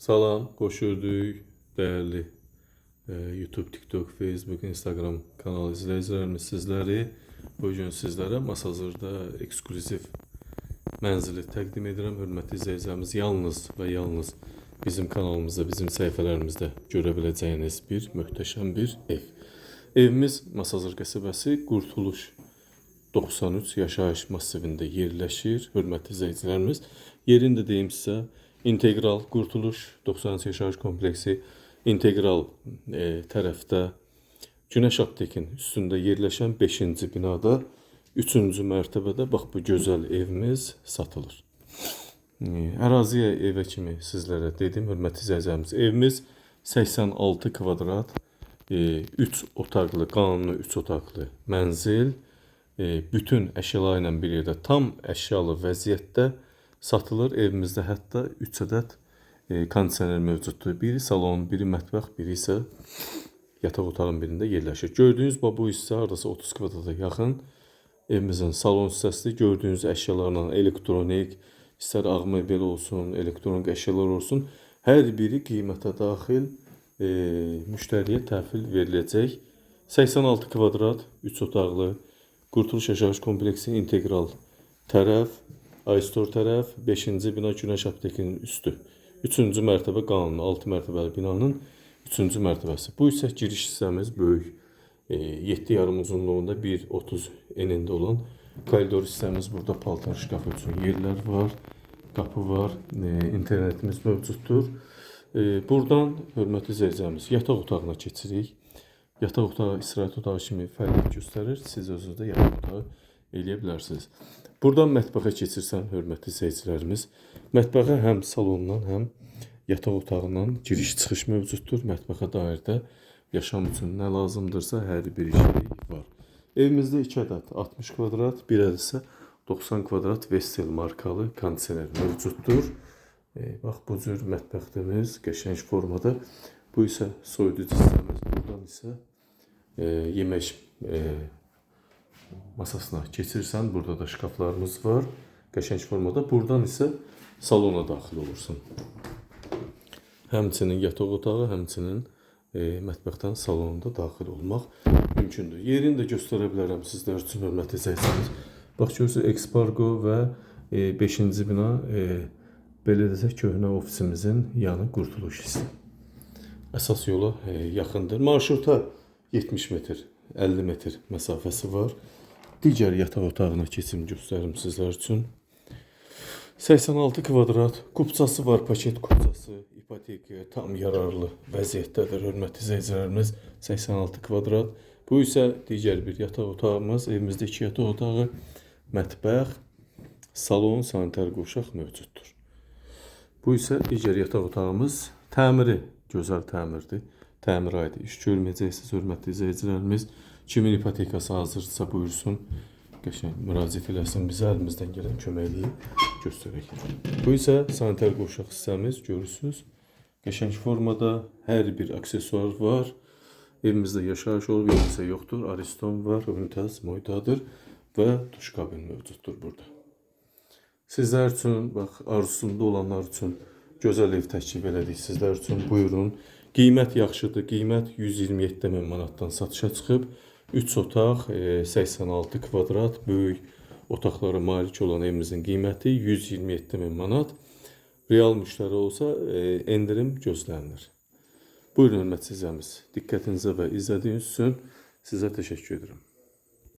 Salam, xoş gördük dəyərli YouTube, TikTok, Facebook, Instagram kanal izləyicilərimiz sizləri. Bugün sizlərə Masazırda eksklüziv mənzili təqdim edirəm. Hörmətli izləyicilərimiz, yalnız və yalnız bizim kanalımızda, bizim səhifələrimizdə görə biləcəyiniz bir möhtəşəm bir ev. Evimiz Masazır qəsəbəsi Qurtuluş 93 yaşayış massivində yerləşir. Hörmətli izləyicilərimiz, yerində deyim sizə, İntegral Qurtuluş 93 yaşayış kompleksi integral tərəfdə Günəş Aptekin üstündə yerləşən 5-ci binada 3-cü mərtəbədə bax bu gözəl evimiz satılır. Əraziyə evə kimi sizlərə dedim, hörmətli izləyicilərimiz, evimiz 86 kvadrat 3 otaqlı, qanuni 3 otaqlı mənzil, bütün əşyaları ilə bir yerdə tam əşyalı vəziyyətdə satılır. Evimizdə hətta 3 ədəd kondisioner mövcuddur. Biri salon, biri mətbəx, biri isə yataq otağın birində yerləşir. Gördüyünüz bu hissə hardasa 30 kvadrata yaxın evimizin salon hissəsidir. Gördüyünüz əşyalarla elektronik, istər ağ mebel olsun, elektronik əşyalar olsun, hər biri qiymətə daxil müştəriyə təhvil veriləcək. 86 kvadrat 3 otaqlı Qurtuluş yaşayış kompleksi integral tərəf, Aystor tərəf, 5-ci bina Günəş Aptekinin üstü. 3-cü mərtəbə qanuni, 6 mərtəbəli binanın 3-cü mərtəbəsi. Bu isə giriş hissəmiz böyük. 7,5 uzunluğunda 1,30 enində olan koridor hissəmiz. Burada paltar şkafı üçün yerlər var, qapı var, internetimiz mövcuddur. Buradan hörmətli izləyicilərimiz yataq otağına keçirik. Yataq otağı istirahət otağı kimi fəaliyyət göstərir. Siz özünüzdə yataq otağı eləyə bilərsiniz. Buradan mətbəxə keçirsən, hörmətli izləyicilərimiz, mətbəxə həm salondan, həm yataq otağından giriş-çıxış mövcuddur. Mətbəxə dair də yaşam üçün nə lazımdırsa hər bir şey var. Evimizdə 2 ədəd 60 kvadrat, bir ədəd isə 90 kvadrat Vestel markalı kondisioner mövcuddur. Bax, bu cür mətbəximiz qəşəng formada. Bu isə soyuducu hissəmiz. Buradan isə yemək masasına keçirsən, burada da şkaflarımız var, qəşəng formada. Buradan isə salona daxil olursun. Həmçinin yataq otağı, həmçinin mətbəxdən salonunda daxil olmaq mümkündür. Yerini də göstərə bilərəm sizlər üçün, hörmətli izləyicilərimiz. Bax, görürsünüz, Expargo və 5-ci bina, belə desək, köhnə ofisimizin yanı Qurtuluş hissi. Əsas yola yaxındır. Marşruta 70 metr, 50 metr məsafəsi var. Digər yataq otağına keçim göstərim sizlər üçün. 86 kvadrat kupçası var, paket kupçası, ipotekaya tam yararlı vəziyyətdədir, hörmətli izləyicilərimiz. 86 kvadrat. Bu isə digər bir yataq otağımız. Evimizdə 2 yataq otağı, mətbəx, salon, sanitar qovşaq mövcuddur. Bu isə digər yataq otağımız. Təmiri gözəl təmirdir. Təmir aidi iş görməyəcəksiniz, hörmətli izləyicilərimiz. Kimin ipotekası hazırsa buyursun, qəşəng müraciət eləsin, bizə əlimizdən gələn köməkliyi göstərək. Bu isə sanitar qovşaq hissəmiz, görürsünüz. Qəşəng formada hər bir aksesuar var. Evimizdə yaşayış olub, yoxsa yoxdur. Ariston var, ünitaz, moydadır və duş kabin mövcuddur burada. Sizlər üçün, bax, arzusunda olanlar üçün gözəl ev təklif elədik sizlər üçün. Buyurun. Qiymət yaxşıdır. Qiymət 127 min manatdan satışa çıxıb. 3 otaq, 86 kvadrat, böyük otaqlara malik olan evimizin qiyməti 127 min manat. Real müştəri olsa endirim gözlənilir. Buyurun, hörmətli izləyicilərimiz. Diqqətinizə və izlədiyiniz üçün sizə təşəkkür edirəm.